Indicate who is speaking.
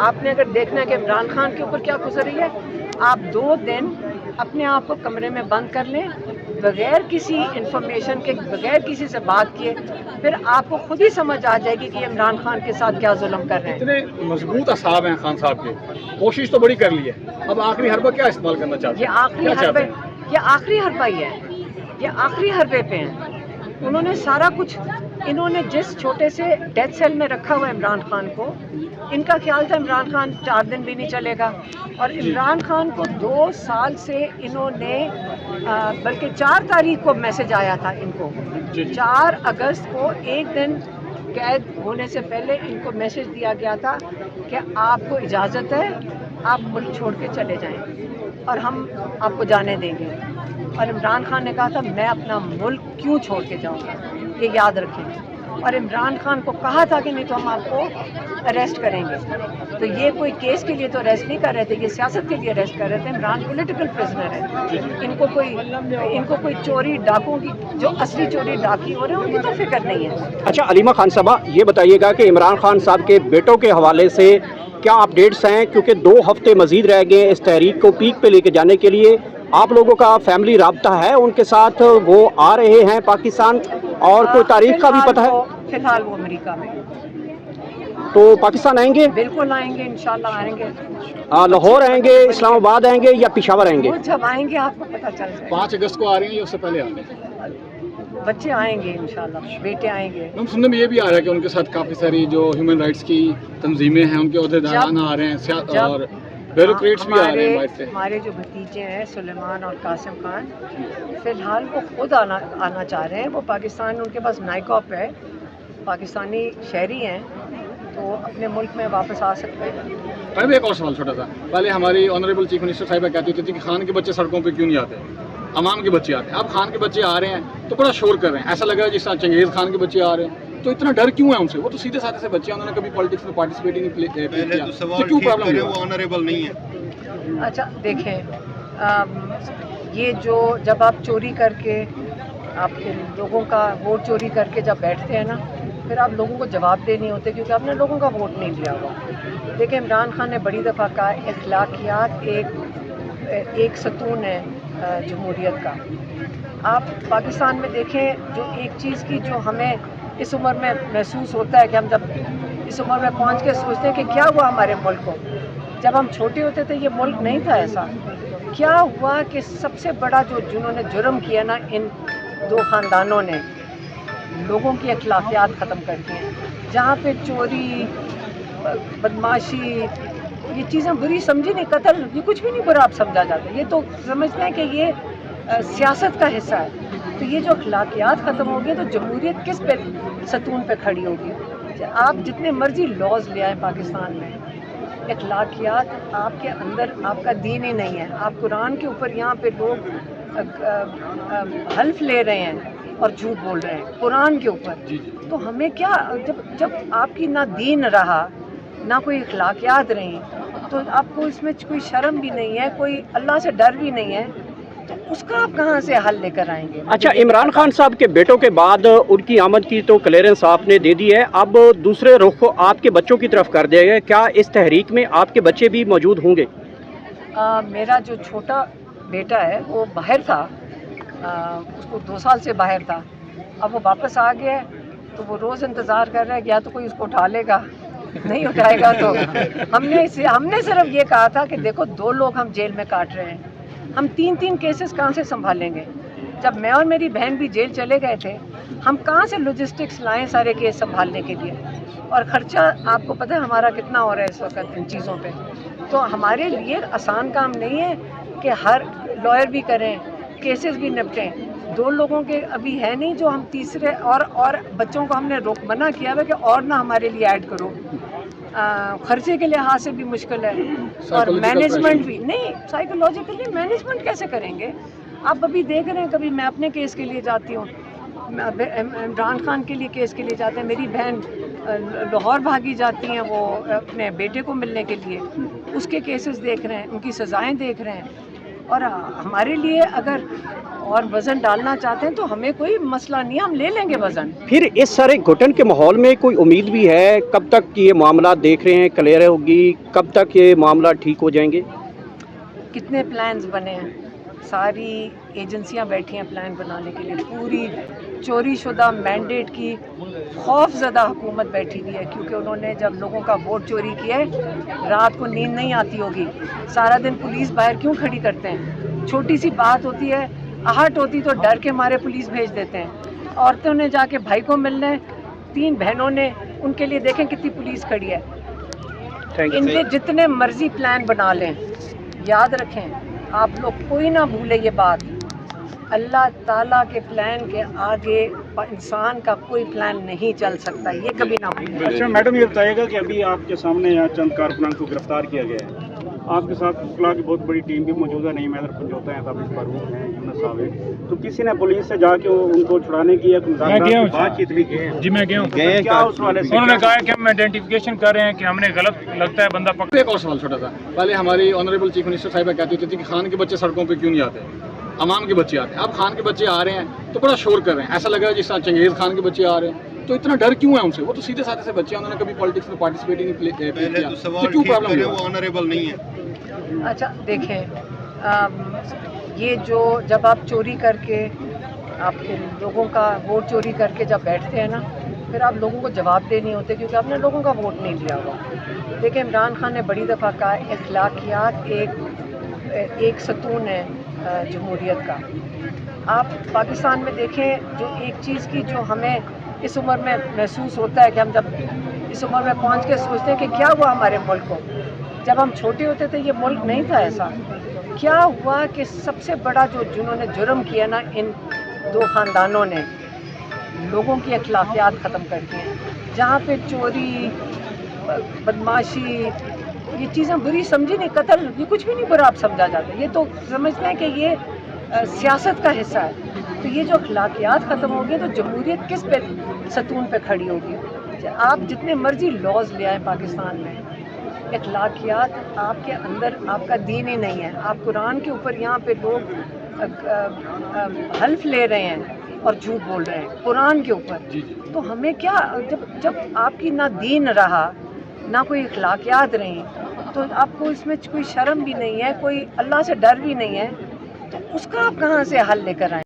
Speaker 1: آپ نے اگر دیکھنا ہے کہ عمران خان کے اوپر کیا گزر رہی ہے، آپ 2 دن اپنے آپ کو کمرے میں بند کر لیں بغیر کسی انفارمیشن کے، بغیر کسی سے بات کیے، پھر آپ کو خود ہی سمجھ آ جائے گی کہ یہ عمران خان کے ساتھ کیا ظلم کر رہے ہیں۔
Speaker 2: اتنے مضبوط اعصاب ہیں خان صاحب کے، کوشش تو بڑی کر لی ہے، اب آخری حربہ کیا استعمال کرنا چاہتے ہیں؟
Speaker 1: یہ آخری حربہ ہی ہے، یہ آخری حربے پہ ہیں۔ انہوں نے سارا کچھ، انہوں نے جس چھوٹے سے ڈیتھ سیل میں رکھا ہوا عمران خان کو، ان کا خیال تھا عمران خان 4 دن بھی نہیں چلے گا، اور عمران خان کو 2 سال سے انہوں نے بلکہ 4 تاریخ کو میسج آیا تھا ان کو، 4 اگست کو 1 دن قید ہونے سے پہلے ان کو میسج دیا گیا تھا کہ آپ کو اجازت ہے، آپ ملک چھوڑ کے چلے جائیں اور ہم آپ کو جانے دیں گے۔ اور عمران خان نے کہا تھا میں اپنا ملک کیوں چھوڑ کے جاؤں گا، یہ یاد رکھیں۔ اور عمران خان کو کہا تھا کہ نہیں تو ہم آپ کو اریسٹ کریں گے، تو یہ کوئی کیس کے لیے تو اریسٹ نہیں کر رہے تھے، یہ سیاست کے لیے اریسٹ کر رہے تھے۔ عمران پولیٹیکل پرزنر ہے، ان کو کوئی چوری ڈاکوں کی، جو اصلی چوری ڈاکی ہو رہے ہیں ان کی تو فکر نہیں ہے۔
Speaker 3: اچھا علیمہ خان صاحبہ، یہ بتائیے گا کہ عمران خان صاحب کے بیٹوں کے حوالے سے کیا اپڈیٹس ہیں، کیونکہ 2 ہفتے مزید رہ گئے اس تحریک کو پیک پہ لے کے جانے کے لیے، آپ لوگوں کا فیملی رابطہ ہے ان کے ساتھ، وہ آ رہے ہیں پاکستان، اور کوئی تاریخ کا بھی پتہ ہے؟
Speaker 1: فی الحال وہ امریکہ میں،
Speaker 3: تو پاکستان آئیں گے؟
Speaker 1: بالکل آئیں گے، انشاءاللہ آئیں گے۔
Speaker 3: لاہور آئیں گے، اسلام آباد آئیں گے یا پشاور آئیں گے؟
Speaker 1: وہ جب آئیں گے آپ کو پتہ چل جائے گا۔
Speaker 2: 5 اگست کو آ رہے ہیں یا اس سے پہلے آئیں گے؟
Speaker 1: بچے آئیں گے انشاءاللہ، بیٹے آئیں گے۔
Speaker 2: ہم سننے میں یہ بھی آ رہا ہے کہ ان کے ساتھ کافی ساری جو ہیومن رائٹس کی تنظیمیں ہیں ان کے عہدیداران آ رہے ہیں، اور بیوروکریٹس بھی آ رہے ہیں باہر سے۔
Speaker 1: ہمارے جو بھتیجے ہیں سلیمان اور قاسم خان، فی الحال وہ خود آنا چاہ رہے ہیں، وہ پاکستان، ان کے پاس نائکاپ ہے، پاکستانی شہری ہیں، تو اپنے ملک میں واپس آ سکتے ہیں۔
Speaker 2: پہلے ایک اور سوال چھوٹا سا، پہلے ہماری آنریبل چیف منسٹر صاحبہ کہتی ہوتی تھی کہ خان کے بچے سڑکوں پہ کیوں نہیں آتے، عوام کے بچے آتے ہیں۔ اب خان کے بچے آ رہے ہیں تو بڑا شور کر رہے ہیں، ایسا لگ رہا ہے جس طرح چنگیز خان کے بچے آ رہے ہیں، تو اتنا ڈر کیوں ہے ان سے؟ وہ تو سیدھے سادھے سے بچے ہیں، انہوں نے کبھی پالیٹکس میں پارٹیسپیٹ ہی نہیں کیا، تو کیوں پرابلم ہے؟
Speaker 4: وہ آنریبل نہیں ہے۔
Speaker 1: اچھا دیکھیں، یہ جو جب آپ چوری کر کے، آپ کے لوگوں کا ووٹ چوری کر کے جب بیٹھتے ہیں نا، پھر آپ لوگوں کو جواب دے نہیں ہوتے، کیونکہ آپ نے لوگوں کا ووٹ نہیں لیا ہوا۔ دیکھیں عمران خان نے بڑی دفعہ کہا اخلاقیات ایک ستون ہے جمہوریت کا۔ آپ پاکستان میں دیکھیں، جو ایک چیز کی جو ہمیں اس عمر میں محسوس ہوتا ہے کہ ہم جب اس عمر میں پہنچ کے سوچتے ہیں کہ کیا ہوا ہمارے ملک کو، جب ہم چھوٹے ہوتے تھے یہ ملک نہیں تھا ایسا۔ کیا ہوا کہ سب سے بڑا جنہوں نے جرم کیا نا، ان 2 خاندانوں نے لوگوں کی اخلاقیات ختم کر دی ہیں، جہاں پہ چوری، بدماشی، یہ چیزیں بری سمجھی نہیں، قتل، یہ کچھ بھی نہیں برا آپ سمجھا جاتا، یہ تو سمجھتے ہیں کہ یہ سیاست کا حصہ ہے۔ تو یہ جو اخلاقیات ختم ہو گئی تو جمہوریت کس پہ ستون پہ کھڑی ہوگی؟ آپ جتنے مرضی لاز لے آئیں پاکستان میں، اخلاقیات آپ کے اندر، آپ کا دین ہی نہیں ہے۔ آپ قرآن کے اوپر یہاں پہ لوگ حلف لے رہے ہیں اور جھوٹ بول رہے ہیں قرآن کے اوپر، تو ہمیں کیا، جب آپ کی نہ دین رہا نہ کوئی اخلاقیات رہیں، تو آپ کو اس میں کوئی شرم بھی نہیں ہے، کوئی اللہ سے ڈر بھی نہیں ہے، تو اس کا آپ کہاں سے حل لے کر آئیں گے؟
Speaker 3: اچھا عمران خان صاحب کے بیٹوں کے بعد ان کی آمد کی تو کلیئرنس آپ نے دے دی ہے، اب دوسرے رخ کو آپ کے بچوں کی طرف کر دیا گیا، کیا اس تحریک میں آپ کے بچے بھی موجود ہوں گے؟
Speaker 1: میرا جو چھوٹا بیٹا ہے وہ باہر تھا، اس کو 2 سال سے باہر تھا، اب وہ واپس آ گیا ہے، تو وہ روز انتظار کر رہا ہے کہ یا تو کوئی اس کو اٹھا لے گا، نہیں اٹھائے گا تو ہم نے صرف یہ کہا تھا کہ دیکھو 2 لوگ ہم جیل میں کاٹ رہے ہیں، ہم 3 کیسز کہاں سے سنبھالیں گے؟ جب میں اور میری بہن بھی جیل چلے گئے تھے، ہم کہاں سے لاجسٹکس لائیں سارے کیس سنبھالنے کے لیے؟ اور خرچہ آپ کو پتہ ہے ہمارا کتنا ہو رہا ہے اس وقت ان چیزوں پہ، تو ہمارے لیے آسان کام نہیں ہے کہ ہر لائر بھی کریں، کیسز بھی نپٹیں۔ 2 لوگوں کے ابھی ہے نہیں جو ہم تیسرے، اور بچوں کو ہم نے منع کیا ہے کہ اور نہ ہمارے لیے ایڈ کرو، خرچے کے لحاظ سے بھی مشکل ہے، اور مینجمنٹ بھی نہیں، سائیکولوجیکلی مینجمنٹ کیسے کریں گے؟ آپ ابھی دیکھ رہے ہیں، کبھی میں اپنے کیس کے لیے جاتی ہوں، عمران خان کے لیے کیس کے لیے جاتے ہیں، میری بہن لاہور بھاگی جاتی ہیں وہ اپنے بیٹے کو ملنے کے لیے، اس کے کیسز دیکھ رہے ہیں، ان کی سزائیں دیکھ رہے ہیں، اور ہمارے لیے اگر اور وزن ڈالنا چاہتے ہیں تو ہمیں کوئی مسئلہ نہیں ہے، ہم لے لیں گے وزن.
Speaker 3: پھر اس سارے گھٹن کے ماحول میں کوئی امید بھی ہے؟ کب تک یہ معاملات دیکھ رہے ہیں کلیئر ہوگی؟ کب تک یہ معاملات ٹھیک ہو جائیں گے؟
Speaker 1: کتنے پلانز بنے ہیں، ساری ایجنسیاں بیٹھی ہیں پلان بنانے کے لیے. پوری چوری شدہ مینڈیٹ کی خوف زدہ حکومت بیٹھی ہوئی ہے، کیونکہ انہوں نے جب لوگوں کا ووٹ چوری کیا ہے، رات کو نیند نہیں آتی ہوگی. سارا دن پولیس باہر کیوں کھڑی کرتے ہیں؟ چھوٹی سی بات ہوتی ہے، آہٹ ہوتی تو ڈر کے مارے پولیس بھیج دیتے ہیں. عورتوں نے جا کے بھائی کو ملنے، 3 بہنوں نے، ان کے لیے دیکھیں کتنی پولیس کھڑی ہے. ان کے جتنے مرضی پلان بنا لیں، یاد رکھیں آپ لوگ کوئی نہ بھولے یہ بات، اللہ تعالیٰ کے پلان کے آگے انسان کا کوئی پلان نہیں چل سکتا، یہ کبھی نہ بھولیں.
Speaker 5: اچھا میڈم، یہ بتائیے گا کہ ابھی آپ کے سامنے یہاں چند کارکنان کو گرفتار کیا گیا ہے، آپ کے ساتھ وکلاء کی بہت بڑی ٹیم بھی موجود ہے، نعیم حیدر پنجوتا ہیں، ثابت فاروق ہیں، یونس صاحب ہیں، تو کسی نے پولیس سے جا کے ان کو چھڑانے کی ایک بات چیت بھی کی ہے؟
Speaker 6: جی میں گیا ہوں.
Speaker 5: کیا اس والے سے
Speaker 6: انہوں نے کہا ہے کہ ہم آئیڈینٹیفیکیشن کر رہے ہیں کہ ہم نے غلط لگتا ہے بندہ پکڑ.
Speaker 2: ایک اور سوال چھوٹا سا. پہلے ہماری آنریبل چیف منسٹر صاحبہ کہتی ہوتی تھی کہ خان کے بچے سڑکوں پہ کیوں نہیں آتے، عوام کے بچے آتے ہیں. اب خان کے بچے آ رہے ہیں تو بڑا شور کر رہے ہیں، ایسا لگ رہا ہے جس طرح چنگیز خان کے بچے آ رہے ہیں. تو اتنا ڈر کیوں ہے ان سے؟ وہ تو سیدھے سادھے سے بچے ہیں، انہوں نے کبھی پالیٹکس میں پارٹیسپیٹ ہی نہیں کیا.
Speaker 4: پہلے تو سوال
Speaker 2: کیوں
Speaker 4: ٹھیک
Speaker 2: پرابلم
Speaker 4: کرے،
Speaker 2: ہوا؟
Speaker 4: وہ آنریبل نہیں ہے.
Speaker 1: اچھا دیکھیں، یہ جو جب آپ چوری کر کے آپ کے لوگوں کا ووٹ چوری کر کے جب بیٹھتے ہیں نا، پھر آپ لوگوں کو جواب دے نہیں ہوتے، کیونکہ آپ نے لوگوں کا ووٹ نہیں لیا ہوا. دیکھیں عمران خان نے بڑی دفعہ کہا اخلاقیات ایک ستون ہے جمہوریت کا. آپ پاکستان میں دیکھیں، جو ایک چیز کی جو ہمیں اس عمر میں محسوس ہوتا ہے کہ ہم جب اس عمر میں پہنچ کے سوچتے ہیں کہ کیا ہوا ہمارے ملک کو. جب ہم چھوٹے ہوتے تھے یہ ملک نہیں تھا ایسا. کیا ہوا کہ سب سے بڑا جنہوں نے جرم کیا نا، ان 2 خاندانوں نے لوگوں کی اخلاقیات ختم کر دی ہیں. جہاں پہ چوری، بدماشی، یہ چیزیں بری سمجھی نہیں، قتل، یہ کچھ بھی نہیں برا آپ سمجھا جاتا. یہ تو سمجھتے ہیں کہ یہ سیاست کا حصہ ہے. تو یہ جو اخلاقیات ختم ہو گئی تو جمہوریت کس پہ ستون پہ کھڑی ہوگی؟ آپ جتنے مرضی لاز لے آئیں پاکستان میں، اخلاقیات آپ کے اندر، آپ کا دین ہی نہیں ہے. آپ قرآن کے اوپر یہاں پہ لوگ حلف لے رہے ہیں اور جھوٹ بول رہے ہیں قرآن کے اوپر. تو ہمیں کیا، جب آپ کی نہ دین رہا نہ کوئی اخلاقیات رہیں، تو آپ کو اس میں کوئی شرم بھی نہیں ہے، کوئی اللہ سے ڈر بھی نہیں ہے، تو اس کا آپ کہاں سے حل لے کر آئیں؟